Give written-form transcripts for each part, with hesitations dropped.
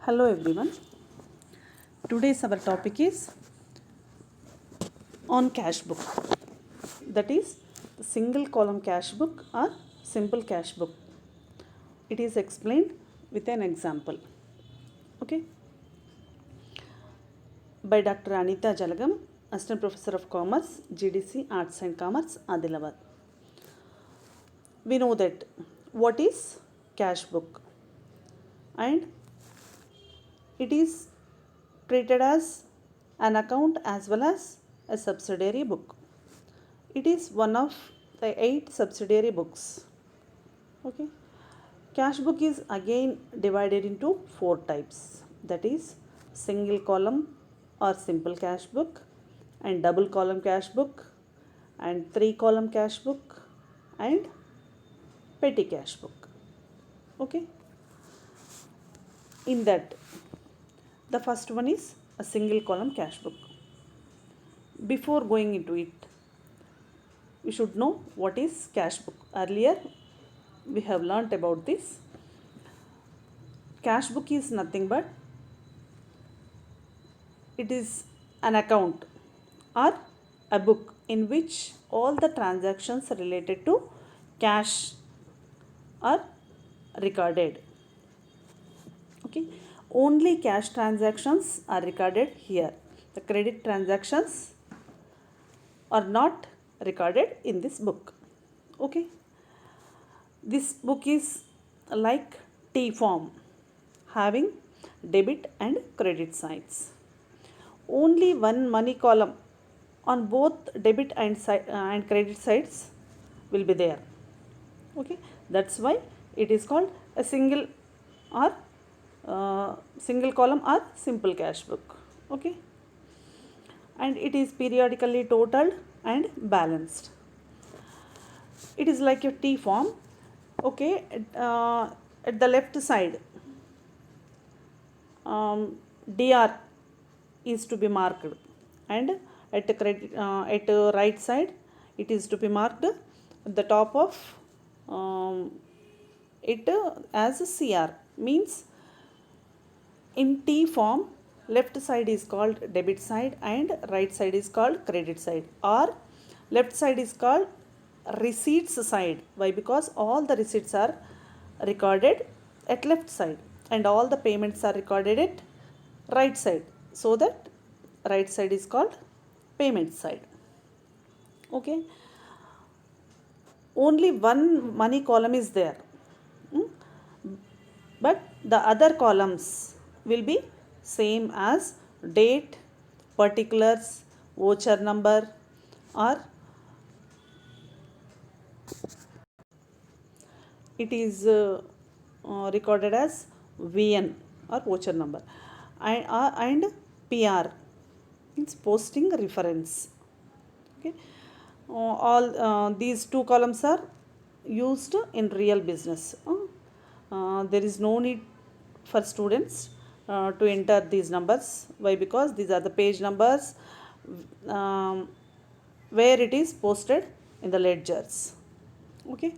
Hello everyone. Today's our topic is on cash book. That is the single column cash book or simple cash book. It is explained with an example. Okay. By Dr. Anita Jalagam, Assistant Professor of Commerce, GDC Arts and Commerce, Adilabad. We know that what is cash book and it is treated as an account as well as a subsidiary book. It is one of the 8 subsidiary books. Okay. Cash book is again divided into 4 types. That is single column or simple cash book and double column cash book and 3 column cash book and petty cash book. Okay. In that, the first one is a single column cash book. Before going into it, we should know what is cash book. Earlier, we have learnt about this. Cash book is nothing but it is an account or a book in which all the transactions related to cash are recorded. Okay, only cash transactions are recorded here. The credit transactions are not recorded in this book. Okay, this book is like T form having debit and credit sides. Only one money column on both debit and credit sides will be there. Okay, that's why it is called a single column or simple cash book. Okay, and it is periodically totaled and balanced. It is like a T form. Okay, at the left side, DR is to be marked, and at the right side, it is to be marked at the top of it as a CR. Means in T form, left side is called debit side and right side is called credit side, or left side is called receipts side. Why? Because all the receipts are recorded at left side and all the payments are recorded at right side, so that right side is called payment side. Okay, only one money column is there. But the other columns will be same as date, particulars, voucher number, or it is recorded as VN or voucher number, and PR means posting reference. Okay, all these 2 columns are used in real business. There is no need for students to enter these numbers. Why? Because these are the page numbers where it is posted in the ledgers. Okay.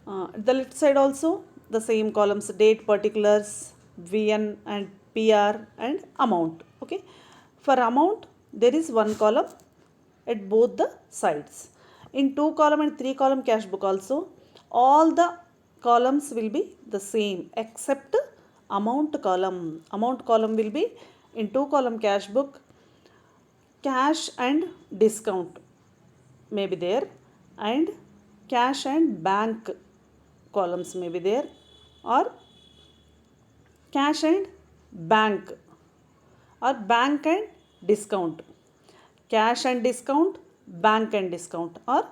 The left side also the same columns: date, particulars, VN and PR and amount. Okay. For amount, there is one column at both the sides. In 2 column and 3 column cash book also, all the columns will be the same except amount column. Amount column will be in 2 column cash book, cash and discount may be there, and cash and bank columns may be there, or cash and bank, or bank and discount, cash and discount, bank and discount, or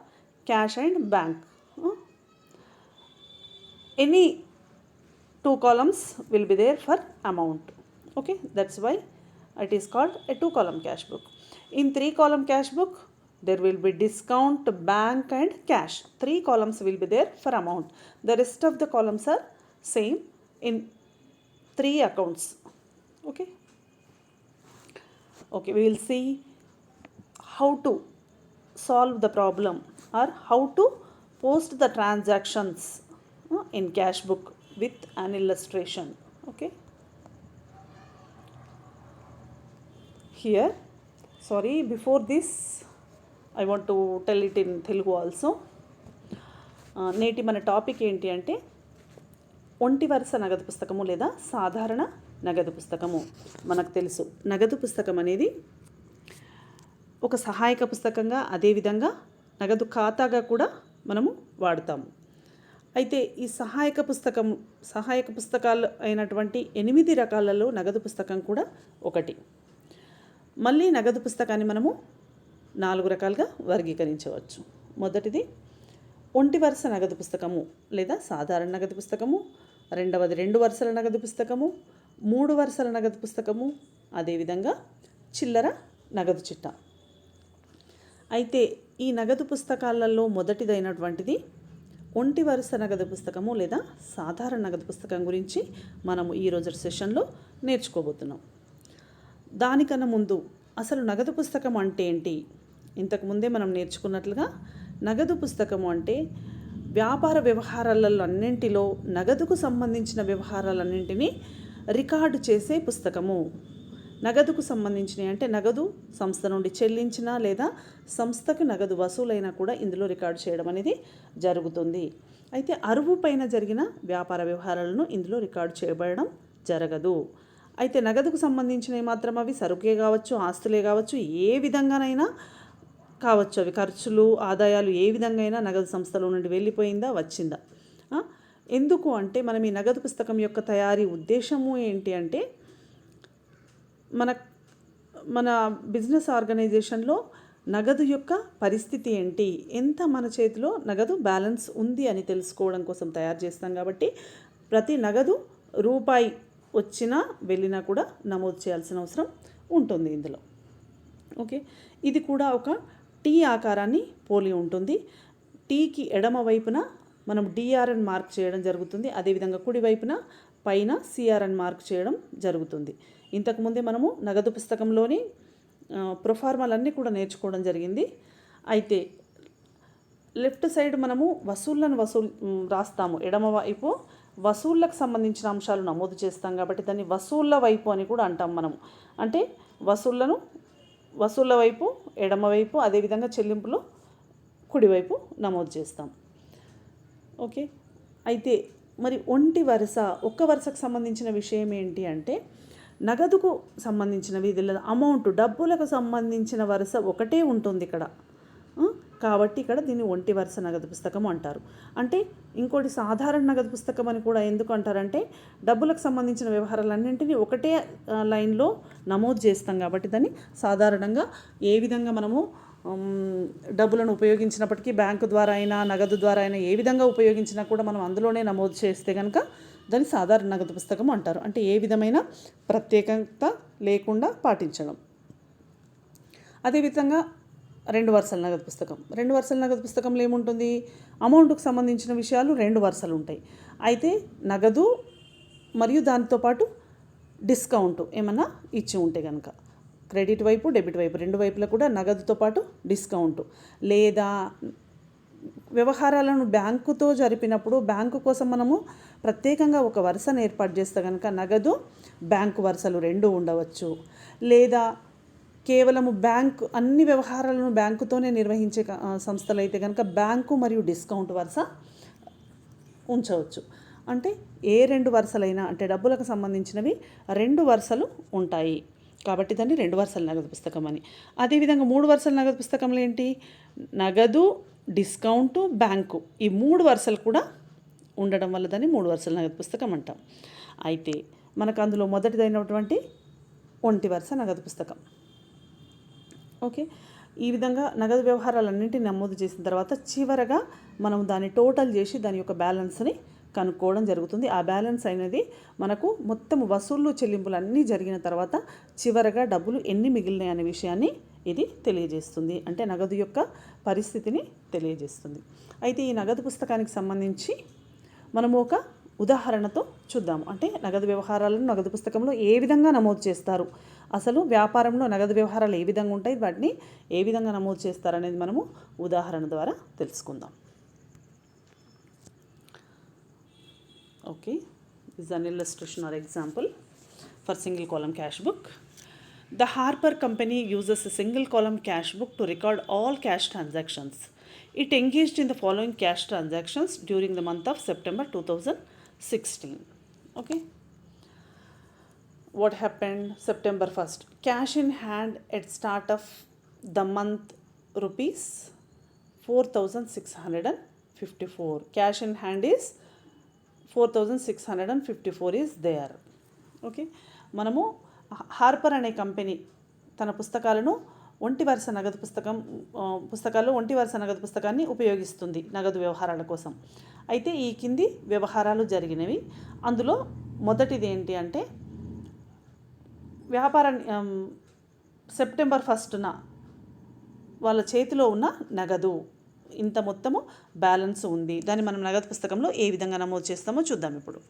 cash and bank. Any 2 columns will be there for amount. Okay, that's why it is called a 2 column cash book. In 3 column cash book, there will be discount, bank and cash. 3 columns will be there for amount. The rest of the columns are same in 3 accounts. Okay. Okay, we will see how to solve the problem or how to post the transactions in cash book with an illustration. Okay, here, sorry, before this I want to tell it in Telugu also. నేటి మన topic ఏంటి అంటే ఒంటి వరుస నగదు పుస్తకము లేదా సాధారణ నగదు పుస్తకము. మనకు తెలుసు నగదు పుస్తకం అనేది ఒక సహాయక పుస్తకంగా, అదేవిధంగా నగదు ఖాతాగా కూడా మనము వాడుతాము. అయితే ఈ సహాయక పుస్తకాలు అయినటువంటి 8 రకాలలో నగదు పుస్తకం కూడా ఒకటి. మళ్ళీ నగదు పుస్తకాన్ని మనము 4 రకాలుగా వర్గీకరించవచ్చు. మొదటిది ఒంటి వరుస నగదు పుస్తకము లేదా సాధారణ నగదు పుస్తకము, రెండవది 2 వరుసల నగదు పుస్తకము, 3 వరుసల నగదు పుస్తకము, అదేవిధంగా చిల్లర నగదు చిట్టా. అయితే ఈ నగదు పుస్తకాలలో మొదటిదైనటువంటిది ఒంటి వరుస నగదు పుస్తకము లేదా సాధారణ నగదు పుస్తకం గురించి మనము ఈరోజు సెషన్లో నేర్చుకోబోతున్నాం. దానికన్నా ముందు అసలు నగదు పుస్తకం అంటే ఏంటి? ఇంతకుముందే మనం నేర్చుకున్నట్లుగా నగదు పుస్తకము అంటే వ్యాపార వ్యవహారాలలో అన్నింటిలో నగదుకు సంబంధించిన వ్యవహారాలన్నింటినీ రికార్డు చేసే పుస్తకము. నగదుకు సంబంధించినవి అంటే నగదు సంస్థ నుండి చెల్లించినా లేదా సంస్థకు నగదు వసూలైనా కూడా ఇందులో రికార్డు చేయడం అనేది జరుగుతుంది. అయితే అరువు పైన జరిగిన వ్యాపార వ్యవహారాలను ఇందులో రికార్డు చేయబడడం జరగదు. అయితే నగదుకు సంబంధించినవి మాత్రం అవి సరుకే కావచ్చు, ఆస్తులే కావచ్చు, ఏ విధంగానైనా కావచ్చు. అవి ఖర్చులు, ఆదాయాలు ఏ విధంగా అయినా నగదు సంస్థలో నుండి వెళ్ళిపోయిందా, వచ్చిందా. ఎందుకు అంటే మనం ఈ నగదు పుస్తకం యొక్క తయారీ ఉద్దేశము ఏంటి అంటే మన బిజినెస్ ఆర్గనైజేషన్లో నగదు యొక్క పరిస్థితి ఏంటి, ఎంత మన చేతిలో నగదు బ్యాలెన్స్ ఉంది అని తెలుసుకోవడం కోసం తయారు చేస్తాం. కాబట్టి ప్రతి నగదు రూపాయి వచ్చినా వెళ్ళినా కూడా నమోదు చేయాల్సిన అవసరం ఉంటుంది ఇందులో. ఓకే, ఇది కూడా ఒక టీ ఆకారాన్ని పోలి ఉంటుంది. టీకి ఎడమ వైపున మనం డిఆర్ఎన్ మార్క్ చేయడం జరుగుతుంది. అదేవిధంగా కుడి వైపున పైన సిఆర్ఎన్ మార్క్ చేయడం జరుగుతుంది. ఇంతకుముందే మనము నగదు పుస్తకంలోని ప్రొఫార్మాలన్నీ కూడా నేర్చుకోవడం జరిగింది. అయితే లెఫ్ట్ సైడ్ మనము వసూళ్లను రాస్తాము, ఎడమ వైపు వసూళ్ళకు సంబంధించిన అంశాలు నమోదు చేస్తాం. కాబట్టి దాన్ని వసూళ్ళ వైపు అని కూడా అంటాం మనము. అంటే వసూళ్ళ వైపు ఎడమవైపు, అదేవిధంగా చెల్లింపులు కుడివైపు నమోదు చేస్తాం. ఓకే, అయితే మరి ఒంటి వరుస, ఒక్క వరుసకు సంబంధించిన విషయం ఏంటి అంటే నగదుకు సంబంధించినవి లేదా అమౌంట్, డబ్బులకు సంబంధించిన వరుస ఒకటే ఉంటుంది ఇక్కడ. కాబట్టి ఇక్కడ దీన్ని ఒంటి వరుస నగదు పుస్తకం అంటారు. అంటే ఇంకోటి సాధారణ నగదు పుస్తకం అని కూడా ఎందుకు అంటారంటే డబ్బులకు సంబంధించిన వ్యవహారాలన్నింటినీ ఒకటే లైన్లో నమోదు చేస్తాం. కాబట్టి దాన్ని సాధారణంగా ఏ విధంగా మనము డబ్బులను ఉపయోగించినప్పటికీ బ్యాంకు ద్వారా అయినా నగదు ద్వారా అయినా ఏ విధంగా ఉపయోగించినా కూడా మనం అందులోనే నమోదు చేస్తే కనుక దాన్ని సాధారణ నగదు పుస్తకం అంటారు. అంటే ఏ విధమైన ప్రత్యేకత లేకుండా పాటించడం. అదేవిధంగా 2 వరుసల నగదు పుస్తకం. 2 వరుసల నగదు పుస్తకంలో ఏముంటుంది? అమౌంట్కు సంబంధించిన విషయాలు 2 వరుసలు ఉంటాయి. అయితే నగదు మరియు దాంతోపాటు డిస్కౌంట్ ఏమన్నా ఇచ్చి ఉంటే కనుక క్రెడిట్ వైపు, డెబిట్ వైపు 2 వైపులా కూడా నగదుతో పాటు డిస్కౌంట్, లేదా వ్యవహారాలను బ్యాంకుతో జరిపినప్పుడు బ్యాంకు కోసం మనము ప్రత్యేకంగా ఒక వరుసను ఏర్పాటు చేస్తే కనుక నగదు బ్యాంకు వరుసలు 2 ఉండవచ్చు. లేదా కేవలము బ్యాంకు అన్ని వ్యవహారాలను బ్యాంకుతోనే నిర్వహించే సంస్థలు అయితే కనుక బ్యాంకు మరియు డిస్కౌంట్ వరుస ఉంచవచ్చు. అంటే ఏ 2 వరుసలైనా అంటే డబ్బులకు సంబంధించినవి 2 వరుసలు ఉంటాయి. కాబట్టి దాన్ని 2 వరుసల నగదు పుస్తకం అని. అదేవిధంగా 3 వరుసల నగదు పుస్తకంలో ఏంటి? నగదు, డిస్కౌంటు, బ్యాంకు ఈ 3 వరుసలు కూడా ఉండడం వల్ల దాన్ని 3 వరుసల నగదు పుస్తకం అంటాం. అయితే మనకు అందులో మొదటిదైనటువంటి ఒంటి వరుస నగదు పుస్తకం. ఓకే, ఈ విధంగా నగదు వ్యవహారాలన్నింటినీ నమోదు చేసిన తర్వాత చివరగా మనం దాన్ని టోటల్ చేసి దాని యొక్క బ్యాలెన్స్ని కనుక్కోవడం జరుగుతుంది. ఆ బ్యాలెన్స్ అనేది మనకు మొత్తం వసూళ్ళు చెల్లింపులు అన్నీ జరిగిన తర్వాత చివరగా డబ్బులు ఎన్ని మిగిలినాయి అనే విషయాన్ని ఇది తెలియజేస్తుంది. అంటే నగదు యొక్క పరిస్థితిని తెలియజేస్తుంది. అయితే ఈ నగదు పుస్తకానికి సంబంధించి మనము ఒక ఉదాహరణతో చూద్దాము. అంటే నగదు వ్యవహారాలను నగదు పుస్తకంలో ఏ విధంగా నమోదు చేస్తారు, అసలు వ్యాపారంలో నగదు వ్యవహారాలు ఏ విధంగా ఉంటాయి, వాటిని ఏ విధంగా నమోదు చేస్తారు అనేది మనము ఉదాహరణ ద్వారా తెలుసుకుందాం. Okay, this is an illustration or example for single column cash book. The Harper company uses a single column cash book to record all cash transactions. It engaged in the following cash transactions during the month of September 2016. Okay, what happened September 1st? Cash in hand at start of the month rupees 4654. Cash in hand is 4654 is there. Okay, మనము Harper అనే company తన పుస్తకాలను ఒంటి వరుస నగదు పుస్తకాల్లో ఒంటి వరుస నగదు పుస్తకాన్ని ఉపయోగిస్తుంది నగదు వ్యవహారాల కోసం. అయితే ఈ కింది వ్యవహారాలు జరిగినవి. అందులో మొదటిది ఏంటి అంటే సెప్టెంబర్ 1న వాళ్ళ చేతిలో ఉన్న నగదు ఇంత మొత్తము బ్యాలెన్స్ ఉంది. దాన్ని మనం నగదు పుస్తకంలో ఏ విధంగా నమోదు చేస్తామో చూద్దాం ఇప్పుడు.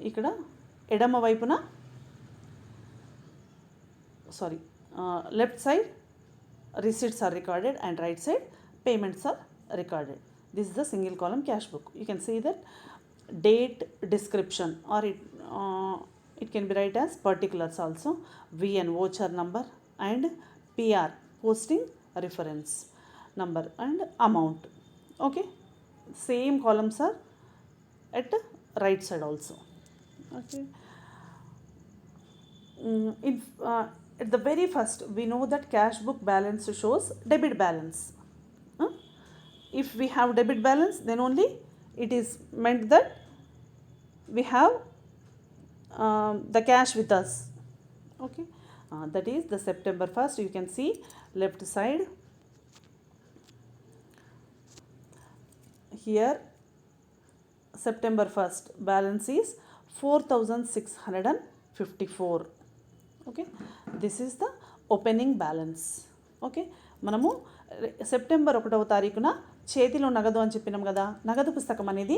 ఇక్కడ ఎడమ వైపున left side receipts are recorded and right side payments are recorded. This is the single column cash book. You can see that date description, or it can be write as particulars also, VN voucher number and PR posting reference number and amount. Okay, same columns are at right side also. Okay, at the very first we know that cash book balance shows debit balance. If we have debit balance, then only it is meant that we have the cash with us. Okay, that is the September 1st. You can see left side here, September 1st balance is 4654. Okay, this is the opening balance. Okay, మనము September 1వ తారీఖున చేతిలో నగదు అని చెప్పినాం కదా. నగదు పుస్తకం అనేది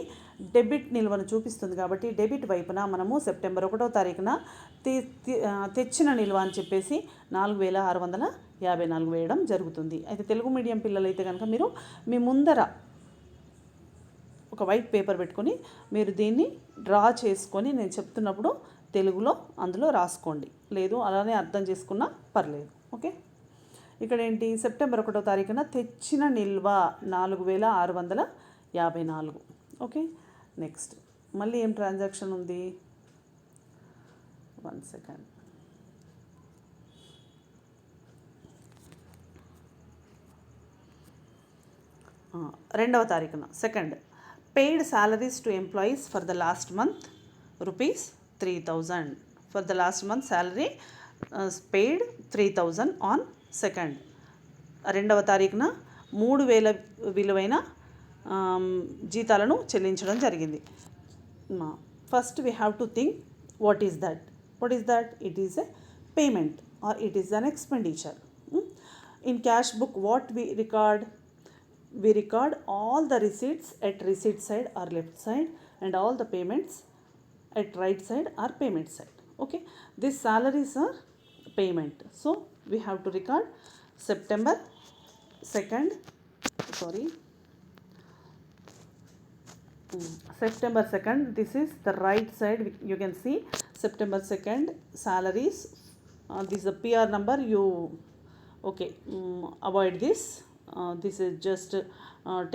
డెబిట్ నిల్వను చూపిస్తుంది కాబట్టి డెబిట్ వైపున మనము సెప్టెంబర్ 1వ తారీఖున తెచ్చిన నిల్వ అని చెప్పేసి 4654 వేయడం జరుగుతుంది. అయితే తెలుగు మీడియం పిల్లలైతే కనుక మీరు మీ ముందర ఒక వైట్ పేపర్ పెట్టుకొని మీరు దీన్ని డ్రా చేసుకొని నేను చెప్తున్నప్పుడు తెలుగులో అందులో రాసుకోండి, లేదు అలానే అర్థం చేసుకున్నా పర్లేదు. ఓకే, ఇక్కడ ఏంటి సెప్టెంబర్ 1వ తారీఖున తెచ్చిన నిల్వ 4654. ఓకే, నెక్స్ట్ మళ్ళీ ఏం ట్రాన్సాక్షన్ ఉంది, 1 సెకండ్. రెండవ తారీఖున second, paid salaries to employees for the last month rupees 3000. For the last month salary paid 3000 on 2nd. రెండవ తారీఖున 3000 విలువైన జీతాలను చెల్లించడం జరిగింది. First we have to think what is that. It is a payment or it is an expenditure. In cash book what we record all the receipts at receipt side or left side and all the payments at right side or payment side. Okay, these salaries are payment, so we have to record September 2nd. This is the right side. You can see September 2nd salaries. This is a PR number. You okay, avoid this. This is just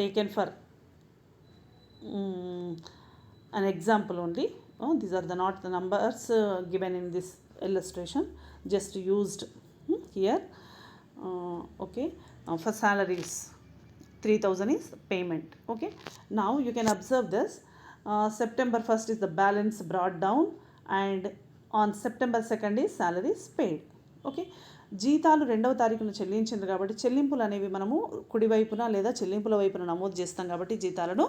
taken for an example only. These are not the numbers given in this illustration, just used here. Okay, for salaries 3000 is payment. Okay, now you can observe this. September 1st is the balance brought down and on September 2nd is salaries paid. Okay, జీతాలు 2వ తారీఖున చెల్లించింది కాబట్టి చెల్లింపులు అనేవి మనము కుడివైపున లేదా చెల్లింపుల వైపున నమోదు చేస్తాం కాబట్టి జీతాలను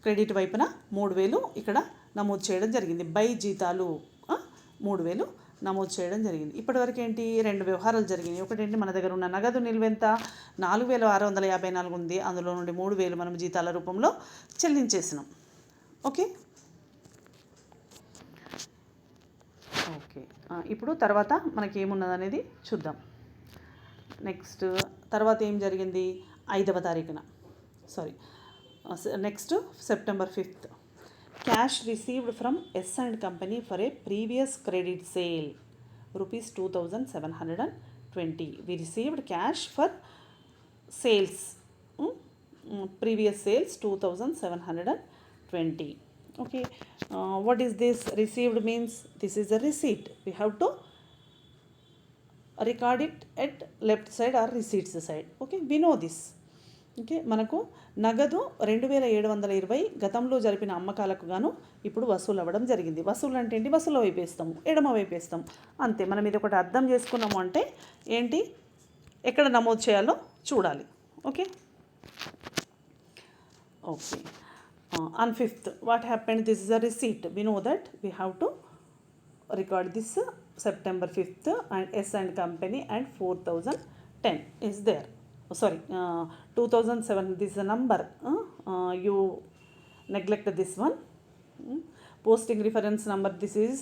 క్రెడిట్ వైపున 3000 ఇక్కడ నమోదు చేయడం జరిగింది. బై జీతాలు 3000 నమోదు చేయడం జరిగింది. ఇప్పటివరకు ఏంటి 2 వ్యవహారాలు జరిగినాయి. ఒకటేంటి మన దగ్గర ఉన్న నగదు నిల్వ ఎంత 4654 ఉంది, అందులో నుండి 3000 మనం జీతాల రూపంలో చెల్లించేసినాం. ఓకే, ఇప్పుడు తర్వాత మనకి ఏమున్నది అనేది చూద్దాం. నెక్స్ట్ తర్వాత ఏం జరిగింది 5వ తారీఖున sorry, next September 5th. Cash received from S and Company for a previous credit sale, rupees 2720. We received cash for sales, previous sales 2720. Okay, what is this? Received means this is a receipt. We have to record it at left side or receipts side. Okay, we know this. Okay, మనకు నగదు 2720 గతంలో జరిపిన అమ్మకాలకు గాను ఇప్పుడు వసూలు అవ్వడం జరిగింది. వసూలు అంటే ఏంటి? వసూలు వైపు వేస్తాము, ఎడమ వైపు వేస్తాము, అంతే. మనం ఇది ఒకటి అర్థం చేసుకున్నాము అంటే ఏంటి, ఎక్కడ నమోదు చేయాలో చూడాలి. Okay okay on 5th, what happened? This is a receipt. We know that we have to record this September 5th and S and Company and 4010 is there. Sorry, 2007, this is a number. You neglect this one. Posting reference number, this is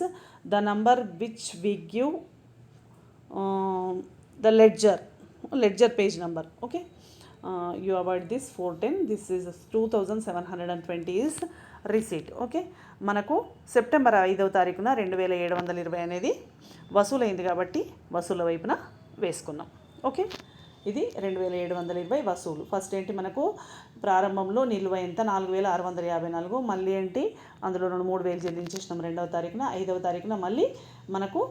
the number which we give the ledger page number. Okay, you avoid this 410. This is 2720 is receipt. Okay, మనకు September 5వ తారీఖున 2720 అనేది వసూలైంది కాబట్టి వసూల వైపున వేసుకున్నాం. Okay, ఇది 2720 వసూలు. First ఏంటి, మనకు ప్రారంభంలో నిల్వ ఎంత? 4654. మళ్ళీ ఏంటి, అందులో 3000 చెల్లించేసినాం 2వ తారీఖున. 5వ తారీఖున మళ్ళీ మనకు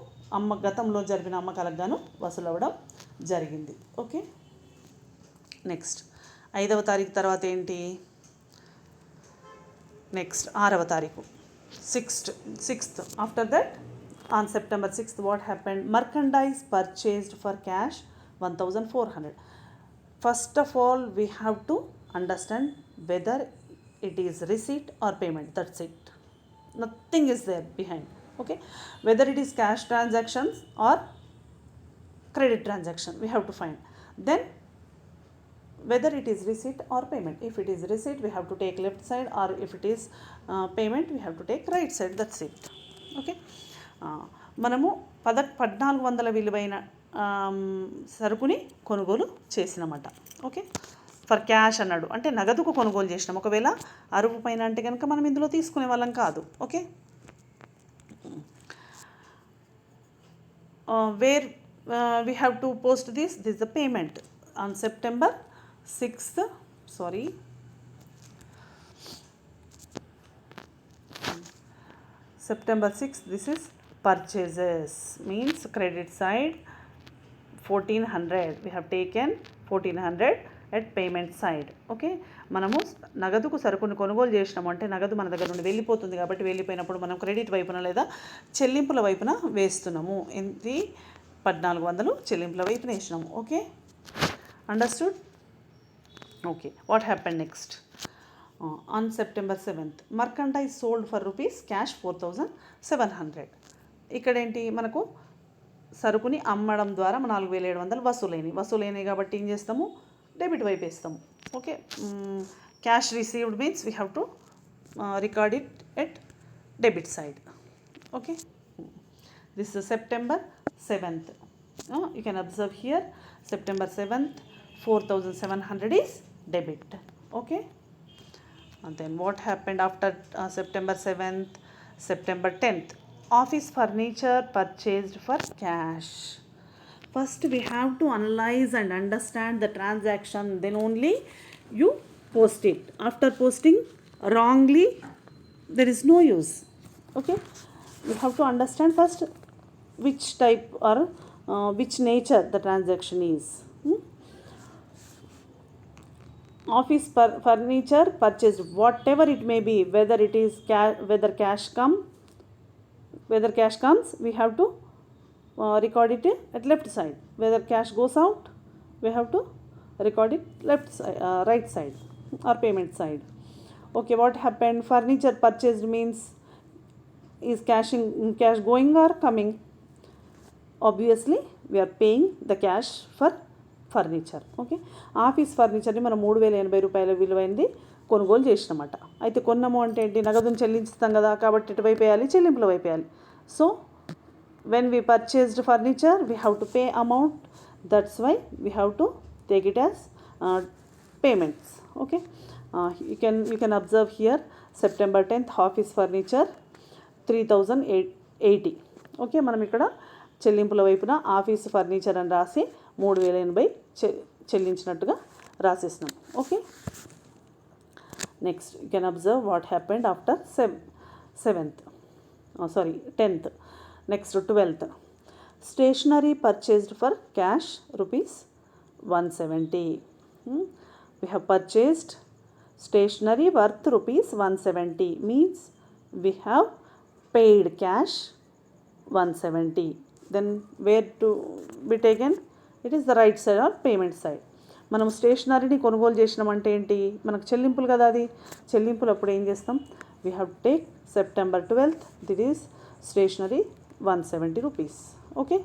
గతంలో జరిపిన అమ్మకాలకు గాను వసూలు అవ్వడం జరిగింది. ఓకే, నెక్స్ట్ 5వ తారీఖు తర్వాత ఏంటి, నెక్స్ట్ 6వ తారీఖు, 6th. After that on September 6th, what happened? Merchandise purchased for cash 1400. First of all, we have to understand whether it is receipt or payment. That's it. Nothing is there behind. Okay, whether it is cash transactions or credit transaction, we have to find. Then whether it is receipt or payment. If it is receipt, we have to take left side, or if it is payment, we have to take right side. That's it. Okay, మనము 1400 విలువైన సరుకుని కొనుగోలు చేసినమాట. Okay, for cash అన్నాడు అంటే నగదుకు కొనుగోలు చేసినాం. ఒకవేళ అరువు పైన అంటే కనుక మనం ఇందులో తీసుకునే వాళ్ళం కాదు. Okay, where we have to post this is the payment on September 6th. Sorry, September 6th, this is purchases, means credit side 1400. We have taken 1400 at payment side. Okay, మనము నగదుకు సరుకుని కొనుగోలు చేసినాము అంటే నగదు మన దగ్గర నుండి వెళ్ళిపోతుంది కాబట్టి వెళ్ళిపోయినప్పుడు మనం క్రెడిట్ వైపున లేదా చెల్లింపుల వైపున వేస్తున్నాము. ఇది 1400 చెల్లింపుల వైపున వేసినాము. Okay, understood. Okay, what happened next? On September 7th, merchandise sold for rupees cash 4700. ఇక్కడేంటి, మనకు సరుకుని అమ్మడం ద్వారా 4700 వసూలైనవి కాబట్టి ఏం చేస్తాము, డెబిట్ వైపు వేస్తాము. Okay, cash received means we have to record it at debit side. Okay, this is September 7th. You can observe here September 7th 4700 is debit. Okay, and then what happened after September 7th? September 10th, office furniture purchased for cash. First we have to analyze and understand the transaction, then only you post it. After posting wrongly, there is no use. Okay, you have to understand first which type or which nature the transaction is. Office furniture purchased, whatever it may be, whether it is whether cash comes, we have to record it at left side. Whether cash goes out, we have to record it left side, right side or payment side. Okay, what happened? Furniture purchased means is cash going or coming? Obviously we are paying the cash for furniture. Okay, office ఫర్నిచర్ని మనం 3080 రూపాయల విలువైనది కొనుగోలు చేసినమాట. అయితే కొన్నాము అంటే ఏంటి, నగదును చెల్లించుతాం కదా, కాబట్టి ఇటువైపు వేయాలి, చెల్లింపుల వైపు వేయాలి. So when we purchased furniture we have to pay amount. That's why we have to take it as payments. Okay, you can observe here September 10th office furniture 3080. Okay, మనం ఇక్కడ చెల్లింపుల వైపున ఆఫీస్ ఫర్నిచర్ అని రాసి 3080 చెల్లించినట్టుగా రాసేసినాం. Okay, next you can observe what happened after 10th. Next 12th. Stationery purchased for cash ₹170. We have purchased stationery worth ₹170, means we have paid cash 170. Then where to be taken? It is the right side or payment side. మనం స్టేషనరీని కొనుగోలు చేసినామంటే ఏంటి, మనకు చెల్లింపులు కదా, అది చెల్లింపులు అప్పుడు ఏం చేస్తాం, we have to take September 12th, this is stationery ₹170. Okay,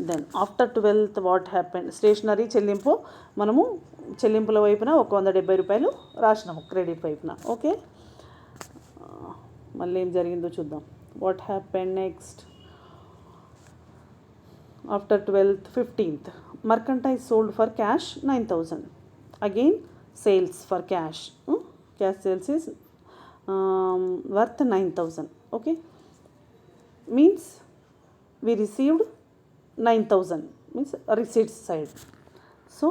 then after 12th what happen, stationery చెల్లింపు మనము చెల్లింపుల వైపున ₹170 రాసినాము క్రెడిట్ వైపున. ఓకే, మళ్ళీ ఏం జరిగిందో చూద్దాం. What happen next after 12th, 15th. Merchandise sold for cash 9000. Again sales for cash sales is worth 9000. Okay, means we received 9000, means receipt side, so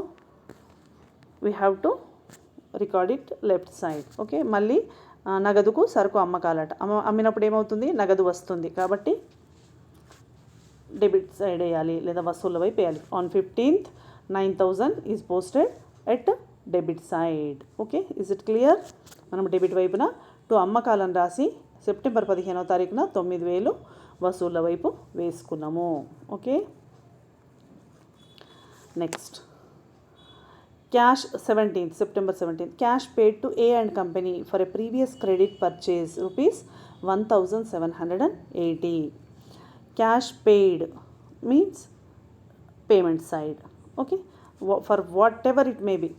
we have to record it left side. Okay, మళ్ళీ నగదుకు సరుకు అమ్మకాలట, అమ్మినప్పుడు ఏమవుతుంది, నగదు వస్తుంది కాబట్టి debit side వేయాలి లేదా వసూళ్ళ వైపు వేయాలి. On 15th 9000 is posted at debit side. Okay, is it clear? మనం డెబిట్ వైపున అమ్మకాలను రాసి సెప్టెంబర్ 15వ తారీఖున 9000 వసూళ్ళ వైపు వేసుకున్నాము. Okay, next cash 17th, September 17th. Cash paid to A and company for a previous credit purchase ₹1780. Cash paid means payment side. Okay, for what ever it may be,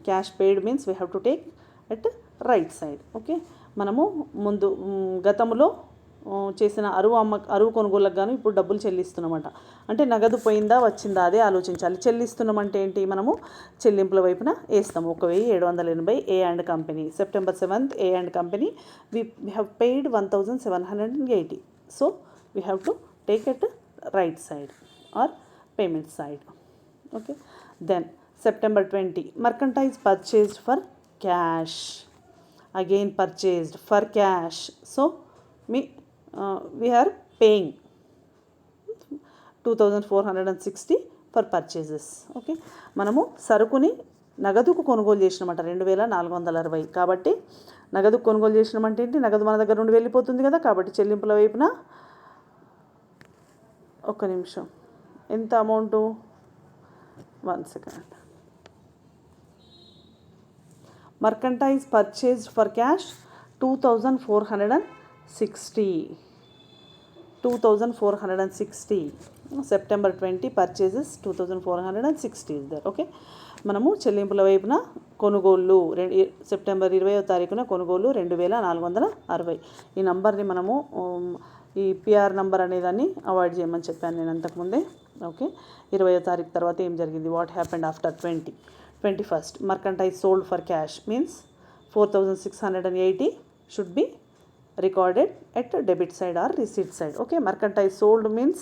cash paid means we have to take at right side. Okay, మనము గతంలో చేసిన అరువు కొనుగోళ్ళకు గాను ఇప్పుడు డబ్బులు చెల్లిస్తున్నామట. అంటే నగదు పోయిందా వచ్చిందా అదే ఆలోచించాలి. చెల్లిస్తున్నామంటే ఏంటి, మనము చెల్లింపుల వైపున వేస్తాము. 1780 ఏ and company. September 7th A and company we have paid 1780. So we have to take it right side or payment side. Okay, then September 20 merchandise purchased for cash. Again purchased for cash. So we are paying 2460 for purchases. Okay, మనము సరుకుని నగదుకు కొనుగోలు చేసినామంట 2460. కాబట్టి నగదుకు కొనుగోలు చేసినామంటే ఏంటి, నగదు మన దగ్గర నుండి వెళ్ళిపోతుంది కదా, కాబట్టి చెల్లింపుల వైపున ఒక్క నిమిషం ఎంత amount, 1 second. Merchandise purchased for cash 2460. September 20 purchases 2460 is there. Okay, మనము చెల్లింపుల వైపున కొనుగోళ్ళు సెప్టెంబర్ 20వ తారీఖున కొనుగోలు 2460. ఈ నంబర్ని మనము ఈ పిఆర్ నంబర్ అనేదాన్ని అవాయిడ్ చేయమని చెప్పాను నేను అంతకుముందే. ఓకే, 20వ తారీఖు తర్వాత ఏం జరిగింది, what happened after 21st. Merchandise sold for cash means 4680 should be recorded at debit side or receipt side. Okay, mercantile sold means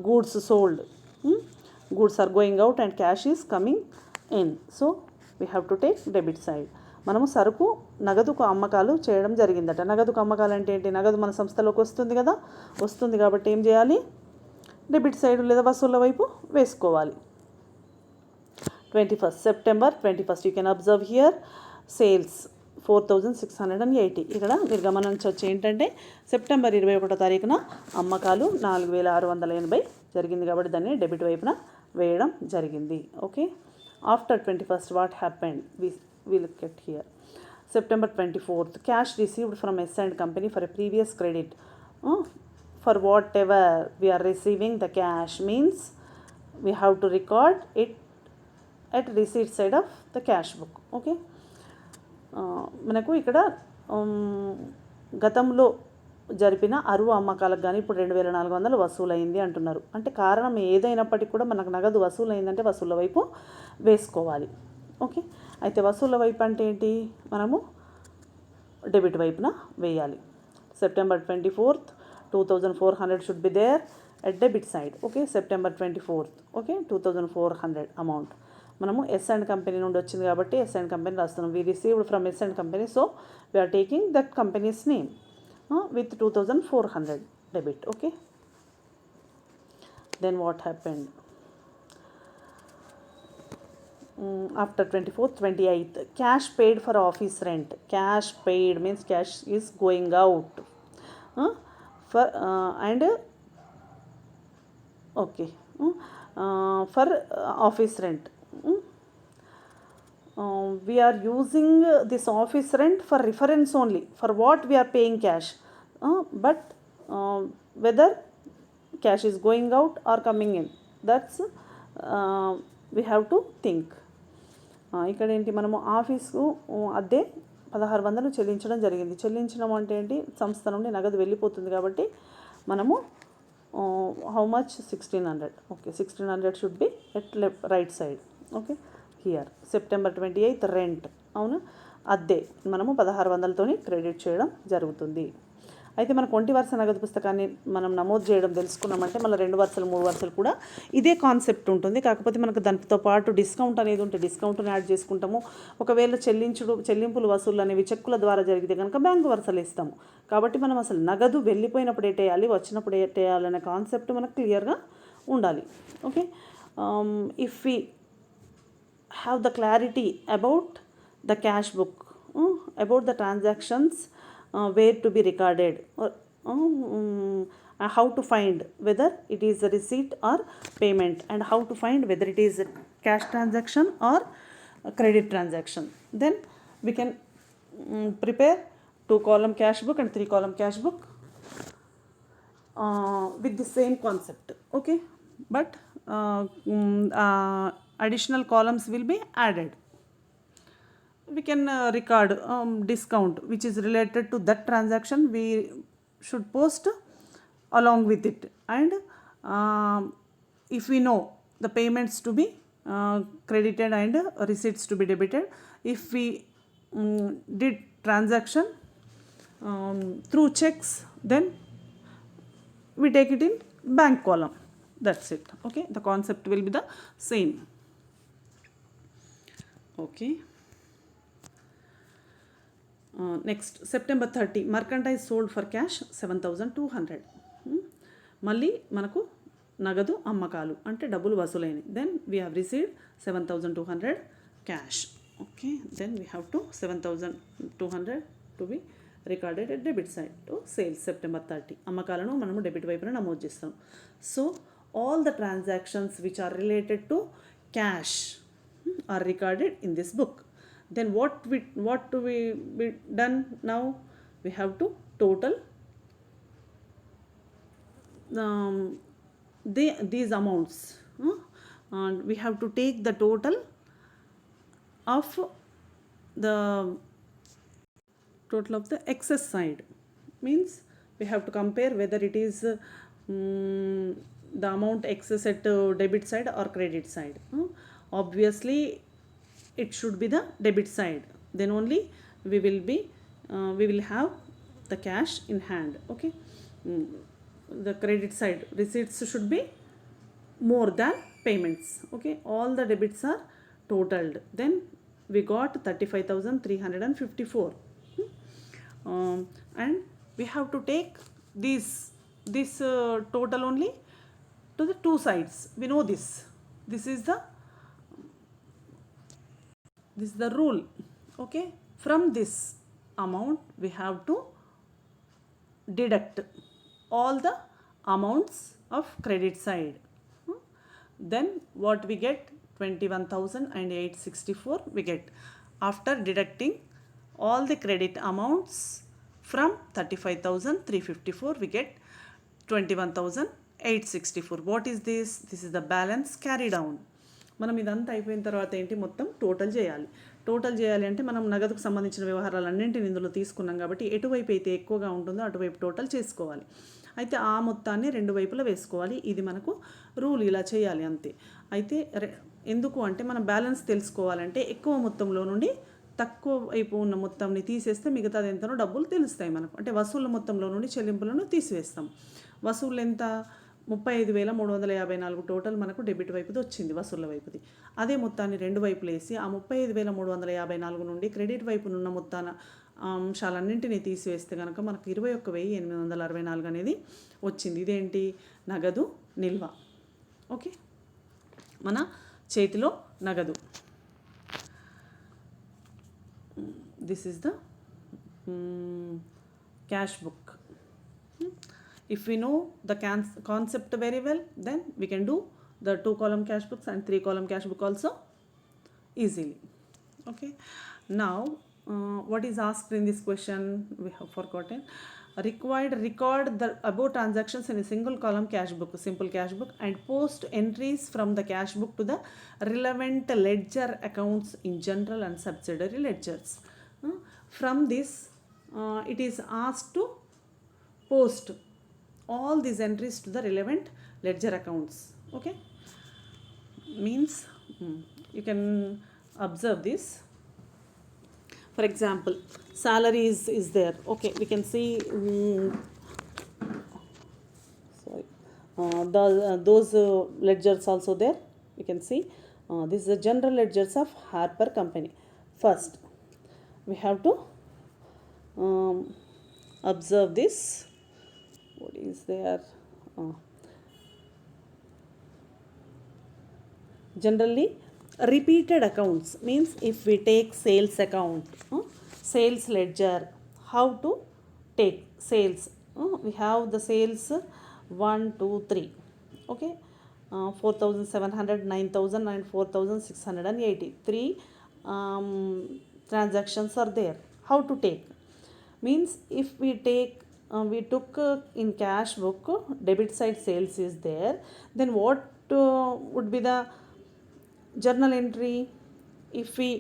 goods sold. Goods are going out and cash is coming in. So we have to take debit side. మనము సరుకు నగదుకు అమ్మకాలు చేయడం జరిగిందట. నగదుకు అమ్మకాలు అంటే ఏంటి, నగదు మన సంస్థలోకి వస్తుంది కదా, వస్తుంది కాబట్టి ఏం చేయాలి, డెబిట్ సైడ్ లేదా వసూళ్ళ వైపు వేసుకోవాలి. 21st September 21st you can observe here sales 4680. ఇక్కడ మీరు గమనించవచ్చు ఏంటంటే సెప్టెంబర్ 21వ తారీఖున అమ్మకాలు 4680 జరిగింది కాబట్టి దాన్ని డెబిట్ వైపున వేయడం జరిగింది. Okay, after 21st what happened, we look at here. September 24th cash received from S and company for a previous credit. For whatever we are receiving the cash means we have to record it at receipt side of the cash book. Okay, మనకు ఇక్కడ గతంలో జరిపిన అరువు అమ్మకాలకు కానీ ఇప్పుడు 2400 వసూలైంది అంటున్నారు. అంటే కారణం ఏదైనప్పటికీ కూడా మనకు నగదు వసూలైందంటే వసూళ్ళ వైపు వేసుకోవాలి. ఓకే. అయితే వసూళ్ళ వైపు అంటే ఏంటి, మనము డెబిట్ వైపున వేయాలి. September 24th 2400 should be there at debit side. Okay, September 24th. Okay, 2400 amount మనము ఎస్ అండ్ కంపెనీ నుండి వచ్చింది కాబట్టి ఎస్ అండ్ కంపెనీ రాస్తున్నాం. We received from S and company, so we are taking that company's name with 2400 debit. Okay, then what happened after 24th 28th, cash paid for office rent. Cash paid means cash is going out for and okay for office rent. We are using this office rent for reference only, for what we are paying cash, but whether cash is going out or coming in, that's we have to think. ఇక్కడ ఏంటి, మనము ఆఫీస్కు అద్దె 1600 చెల్లించడం జరిగింది. చెల్లించడం అంటే ఏంటి, సంస్థ నుండి నగదు వెళ్ళిపోతుంది కాబట్టి మనము how much 1600. Okay, 1600 should be at left right side. Okay, here September 28th rent, అవును, అద్దె మనము 1600తోని క్రెడిట్ చేయడం జరుగుతుంది. అయితే మనకు ఒంటి వరుస నగదు పుస్తకాన్ని మనం నమోదు చేయడం తెలుసుకున్నామంటే మళ్ళీ 2 వరుసలు 3 వరుసలు కూడా ఇదే కాన్సెప్ట్ ఉంటుంది. కాకపోతే మనకు దానితో పాటు డిస్కౌంట్ అనేది ఉంటే డిస్కౌంట్ని యాడ్ చేసుకుంటాము. ఒకవేళ చెల్లింపులు వసూలు అనేవి చెక్కుల ద్వారా జరిగితే కనుక బ్యాంకు వరుసలు ఇస్తాము. కాబట్టి మనం అసలు నగదు వెళ్ళిపోయినప్పుడు ఏటేయాలి, వచ్చినప్పుడు ఏటేయాలనే కాన్సెప్ట్ మనకు క్లియర్గా ఉండాలి. Okay, if we have the clarity about the cash book, about the transactions where to be recorded, or how to find whether it is a receipt or payment, and how to find whether it is a cash transaction or a credit transaction, then we can prepare 2-column cash book and 3-column cash book with the same concept. Okay, but additional columns will be added. We can record discount which is related to that transaction, we should post along with it. And if we know the payments to be credited and receipts to be debited, if we did transaction through checks, then we take it in bank column. That's it. Okay, the concept will be the same. Okay, next September 30, merchandise sold for cash 7200. మళ్ళీ మనకు నగదు అమ్మకాలు అంటే డబ్బులు వసూలైనవి. Then we have received 7200 cash. Okay, then we have to 7200 to be recorded at debit side to sales. September 30 అమ్మకాలను మనము debit వైపున నమోదు చేస్తాం. So all the transactions which are related to cash are recorded in this book. Then what to be done now, we have to total these amounts, and we have to take the total of the excess side. Means we have to compare whether it is the amount excess at debit side or credit side. Obviously it should be the debit side, then only we will have the cash in hand. Okay, the credit side receipts should be more than payments. Okay, all the debits are totaled, then we got 35,354. And we have to take this total only to the two sides. We know this is the rule. Okay, from this amount we have to deduct all the amounts of credit side. Then what we get, 21,864 we get after deducting all the credit amounts from 35,354. We get 21,864. what is this is the balance carried down. మనం ఇదంతా అయిపోయిన తర్వాత ఏంటి, మొత్తం total చేయాలి అంటే మనం నగదుకు సంబంధించిన వ్యవహారాలన్నింటిని ఇందులో తీసుకున్నాం కాబట్టి ఎటువైపు అయితే ఎక్కువగా ఉంటుందో అటువైపు టోటల్ చేసుకోవాలి. అయితే ఆ మొత్తాన్ని 2 వైపులా వేసుకోవాలి. ఇది మనకు రూల్, ఇలా చేయాలి అంతే. అయితే ఎందుకు అంటే మనం బ్యాలెన్స్ తెలుసుకోవాలంటే ఎక్కువ మొత్తంలో నుండి తక్కువ వైపు ఉన్న మొత్తంని తీసేస్తే మిగతాది ఎంతనో డబ్బులు తెలుస్తాయి మనకు. అంటే వసూళ్ళ మొత్తంలో నుండి చెల్లింపులను తీసివేస్తాం. వసూళ్ళు ఎంత? 35,354 టోటల్ మనకు డెబిట్ వైపుది వచ్చింది, వసూళ్ళ వైపుది. అదే మొత్తాన్ని రెండు వైపులు వేసి ఆ 35,354 నుండి క్రెడిట్ వైపునున్న మొత్తాన అంశాలన్నింటినీ తీసివేస్తే కనుక మనకు 21,864 అనేది వచ్చింది. ఇదేంటి? నగదు నిల్వ. ఓకే, మన చేతిలో నగదు. This is the cash book. If we know the concept very well, then we can do the 2-column cash books and 3-column cash book also easily. Okay, now what is asked in this question? We have forgotten. Record the above transactions in a single column cash book, simple cash book, and post entries from the cash book to the relevant ledger accounts in general and subsidiary ledgers. From this, it is asked to post all these entries to the relevant ledger accounts. Okay, means you can observe this. For example, salaries is there. Okay, we can see those ledgers also there. We can see this is the general ledgers of Harper Company. First we have to observe this. What is there? Generally repeated accounts means if we take sales account, sales ledger, how to take sales? We have the sales 1, 2, 3. Okay, 4,700, 9,000 and 4,680. 3 transactions are there. How to take? Means if we take we took in cash book, debit side sales is there, then what would be the journal entry? If we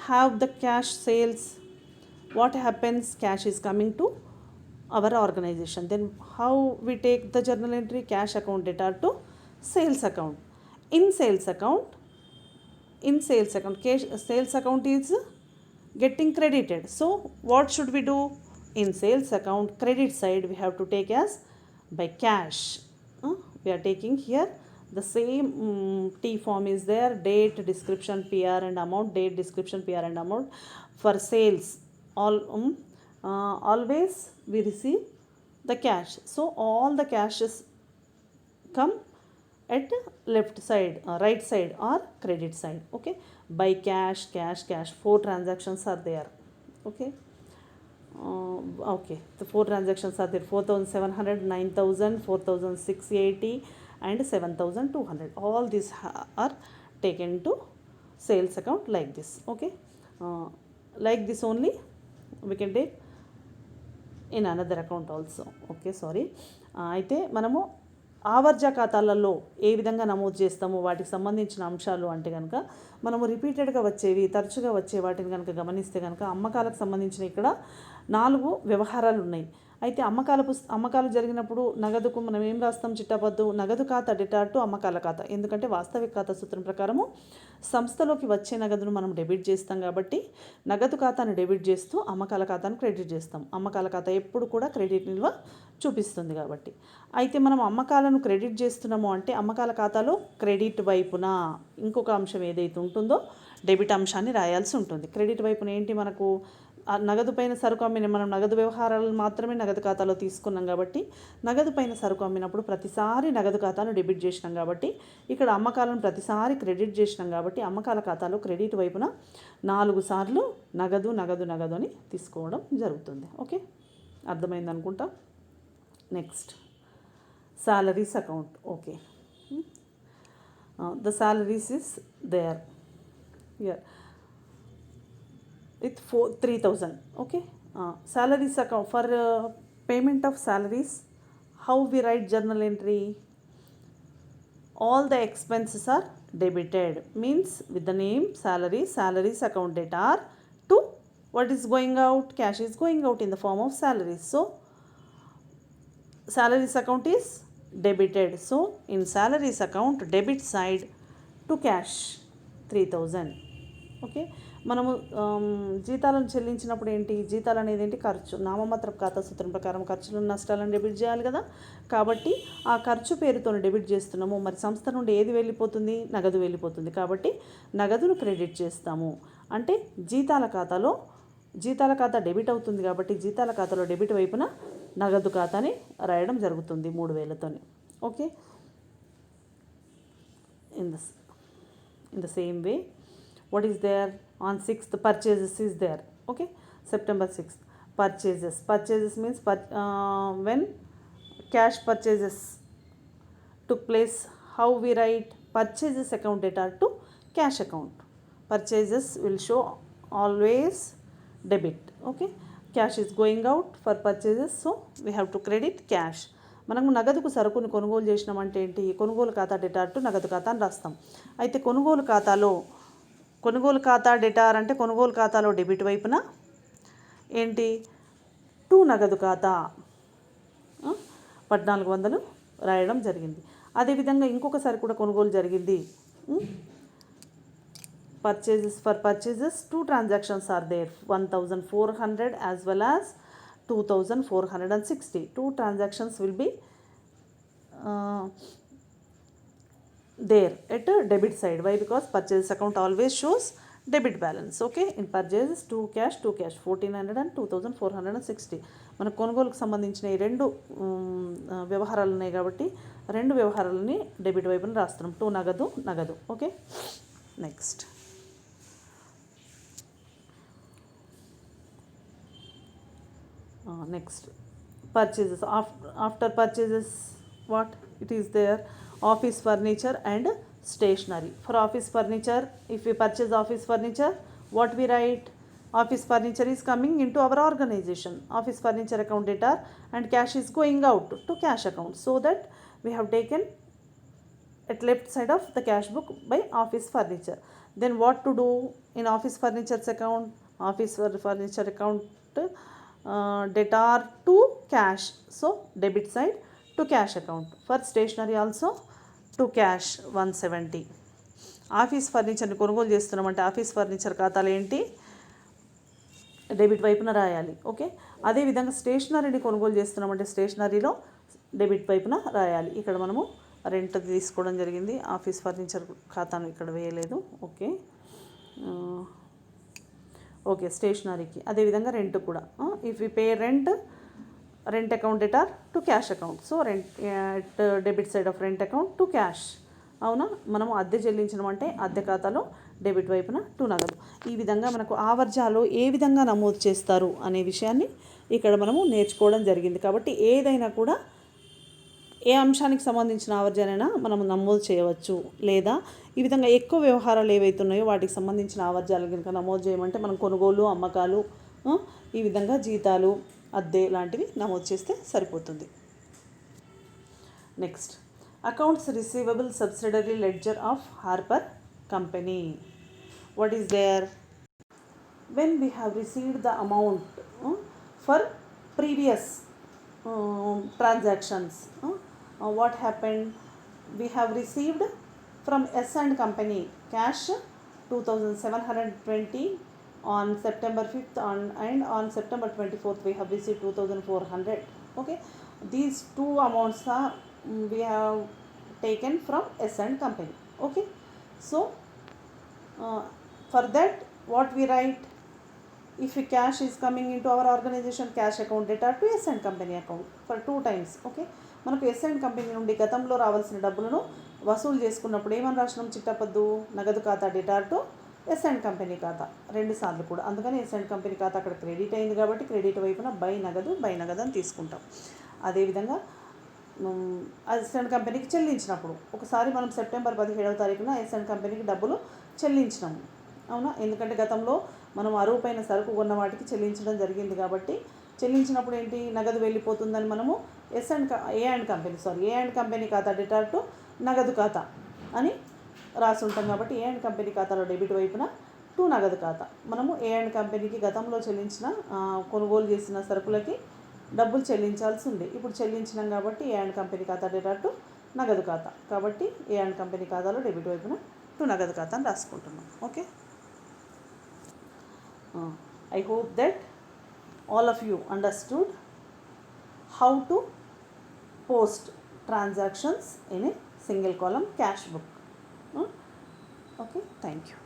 have the cash sales, what happens? Cash is coming to our organization. Then how we take the journal entry? Cash account debtor to sales account. In sales account, cash sales account is getting credited. So what should we do? In sales account credit side we have to take as by cash. We are taking here the same T form is there, date, description, PR and amount, date, description, PR and amount. For sales always we receive the cash, so all the cashes come at left side, right side or credit side. Okay, by cash, 4 transactions are there. Okay, okay, the 4 transactions are there: 4,700, 9,000, 4,680 and 7,200. All these are taken to sales account like this. Okay, like this only we can take in another account also. Okay, sorry. అయితే మనము ఆవర్జ ఖాతాలలో ఏ విధంగా నమోదు చేస్తామో వాటికి సంబంధించిన అంశాలు అంటే కనుక మనము రిపీటెడ్గా వచ్చేవి, తరచుగా వచ్చే వాటిని కనుక గమనిస్తే కనుక అమ్మకాలకు సంబంధించిన ఇక్కడ 4 వ్యవహారాలు ఉన్నాయి. అయితే అమ్మకాలు జరిగినప్పుడు నగదుకు మనం ఏం రాస్తాం? చిట్టాపద్దు నగదు ఖాతా డెటార్ టు అమ్మకాల ఖాతా. ఎందుకంటే వాస్తవిక ఖాతా సూత్రం ప్రకారము సంస్థలోకి వచ్చే నగదును మనం డెబిట్ చేస్తాం కాబట్టి నగదు ఖాతాను డెబిట్ చేస్తూ అమ్మకాల ఖాతాను క్రెడిట్ చేస్తాం. అమ్మకాల ఖాతా ఎప్పుడు కూడా క్రెడిట్ నిల్వ చూపిస్తుంది కాబట్టి. అయితే మనం అమ్మకాలను క్రెడిట్ చేస్తున్నాము అంటే అమ్మకాల ఖాతాలో క్రెడిట్ వైపున ఇంకొక అంశం ఏదైతే ఉంటుందో డెబిట్ అంశాన్ని రాయాల్సి ఉంటుంది. క్రెడిట్ వైపున ఏంటి? మనకు నగదు పైన సరుకు అమ్మిన మనం నగదు వ్యవహారాలను మాత్రమే నగదు ఖాతాలో తీసుకున్నాం కాబట్టి నగదు పైన సరుకు అమ్మినప్పుడు ప్రతిసారి నగదు ఖాతాను డెబిట్ చేసినాం కాబట్టి ఇక్కడ అమ్మకాలను ప్రతిసారి క్రెడిట్ చేసినాం కాబట్టి అమ్మకాల ఖాతాలో క్రెడిట్ వైపున 4 సార్లు నగదు నగదు నగదు అని తీసుకోవడం జరుగుతుంది. ఓకే, అర్థమైంది అనుకుంటా. Next salaries account. Okay, the salaries is there here with 3,000. Okay, salaries account for payment of salaries. How we write journal entry? All the expenses are debited, means with the name salaries account debtor to what is going out? Cash is going out in the form of salaries. So salaries account is debited. So in salaries account debit side to cash 3000. Okay, మనము జీతాలను చెల్లించినప్పుడు ఏంటి, జీతాలు అనేది ఏంటి, ఖర్చు. నామమాత్ర ఖాతా సూత్రం ప్రకారం ఖర్చులను నష్టాలను డెబిట్ చేయాలి కదా. కాబట్టి ఆ ఖర్చు పేరుతో డెబిట్ చేస్తున్నాము. మరి సంస్థ నుండి ఏది వెళ్ళిపోతుంది, నగదు వెళ్ళిపోతుంది. కాబట్టి నగదును క్రెడిట్ చేస్తాము. అంటే జీతాల ఖాతా డెబిట్ అవుతుంది కాబట్టి జీతాల ఖాతాలో డెబిట్ వైపున నగదు ఖాతాని రాయడం జరుగుతుంది 3000తోని. Okay, in the same way, what is there on 6th, purchases is there. Okay, September 6th, purchases means when cash purchases took place, how we write purchases account data to cash account. Purchases will show always debit. Okay, cash is going out for purchases, so we have to credit cash. మనము నగదుకు సరుకుని కొనుగోలు చేసినామంటే ఏంటి, కొనుగోలు ఖాతా debtor to నగదు ఖాతా అని రాస్తాం. అయితే కొనుగోలు ఖాతా డెటార్ అంటే కొనుగోలు ఖాతాలో డెబిట్ వైపున ఏంటి, టు నగదు ఖాతా 1400 రాయడం జరిగింది. అదేవిధంగా ఇంకొకసారి కూడా కొనుగోలు జరిగింది. For purchases 2 transactions are there, 1400 as well as 2460. 2 transactions will be there at debit side. Why? Because purchase account always shows debit balance. Okay, in purchases 2 cash 1400 and 2460. మన కొనుగోలుకు సంబంధించిన ఈ రెండు వ్యవహారాలు ఉన్నాయి కాబట్టి రెండు వ్యవహారాలని డెబిట్ వైపున రాస్తున్నాం. 2 నగదు. Okay, next purchases. After purchases, what it is there, office furniture and stationery. For office furniture, if we purchase office furniture, what we write, office furniture is coming into our organization, office furniture account data, and cash is going out to cash account, so that we have taken at left side of the cash book by office furniture. Then what to do in office furniture's account, furniture account debtor to cash, so debit side to cash account. For stationery also to cash 170. Office ఫర్నిచర్ని కొనుగోలు చేస్తున్నామంటే office furniture ఖాతాలు ఏంటి, debit వైపున రాయాలి. Okay, అదేవిధంగా స్టేషనరీని కొనుగోలు చేస్తున్నామంటే స్టేషనరీలో debit వైపున రాయాలి. ఇక్కడ మనము రెంట్ తీసుకోవడం జరిగింది, ఆఫీస్ ఫర్నిచర్ ఖాతాను ఇక్కడ వేయలేదు. ఓకే, స్టేషనరీకి అదేవిధంగా రెంట్ కూడా. If we pay rent account debtor to cash account, so rent debit side of rent account to cash. అవునా, మనము అద్దె చెల్లించడం అద్దె ఖాతాలో డెబిట్ వైపున టు నగదు. ఈ విధంగా మనకు ఆవర్జాలో ఏ విధంగా నమోదు చేస్తారు అనే విషయాన్ని ఇక్కడ మనము నేర్చుకోవడం జరిగింది. కాబట్టి ఏదైనా కూడా ఏ అంశానికి సంబంధించిన ఆవర్జానైనా మనం నమోదు చేయవచ్చు. లేదా ఈ విధంగా ఎక్కువ వ్యవహారాలు ఏవైతే ఉన్నాయో వాటికి సంబంధించిన ఆవర్జాలు కనుక నమోదు చేయమంటే మనం కొనుగోలు, అమ్మకాలు, ఈ విధంగా జీతాలు, అద్దె లాంటివి నమోదు చేస్తే సరిపోతుంది. Next, accounts receivable subsidiary ledger of Harper company. What is there? When we have received the amount for previous transactions, what happened, we have received from S&T Company cash 2720 on September 5th and on September 24th we have received 2400. Okay, these two amounts are we have taken from S&T Company. Okay, so for that what we write, if cash is coming into our organization, cash account data to S&T Company account for 2 times. Okay, మనకు S&T Company నుండి గతంలో రావాల్సిన డబ్బులను వసూలు చేసుకున్నప్పుడు ఏమని రాసినాం, చిట్టపద్దు నగదు ఖాతా డేటా టు S&T Company ఖాతా 2 సార్లు కూడా. అందుకని S&T Company ఖాతా అక్కడ క్రెడిట్ అయింది కాబట్టి క్రెడిట్ వైపున బై నగదు అని తీసుకుంటాం. అదేవిధంగా S&T Companyకి చెల్లించినప్పుడు ఒకసారి మనం సెప్టెంబర్ 17వ తారీఖున S&T Companyకి డబ్బులు చెల్లించినాము. అవునా, ఎందుకంటే గతంలో మనం అరువుపైన సరుకు కొన్న వాటికి చెల్లించడం జరిగింది కాబట్టి చెల్లించినప్పుడు ఏంటి, నగదు వెళ్ళిపోతుందని మనము A&T కంపెనీ ఖాతా డెటార్ టు నగదు ఖాతా అని రాసి ఉంటాం. కాబట్టి A&T కంపెనీ ఖాతాలో డెబిట్ వైపున టు నగదు ఖాతా. మనము A&T కంపెనీకి గతంలో చెల్లించిన కొనుగోలు చేసిన సరుకులకి డబ్బులు చెల్లించాల్సి ఉంది. ఇప్పుడు చెల్లించినాం కాబట్టి A&T కంపెనీ ఖాతా డెటార్ టు నగదు ఖాతా. కాబట్టి A&T కంపెనీ ఖాతాలో డెబిట్ వైపున టు నగదు ఖాతా అని రాసుకుంటున్నాం. Okay, I hope that all of you understood how to post transactions in a single column cash book. Okay, thank you.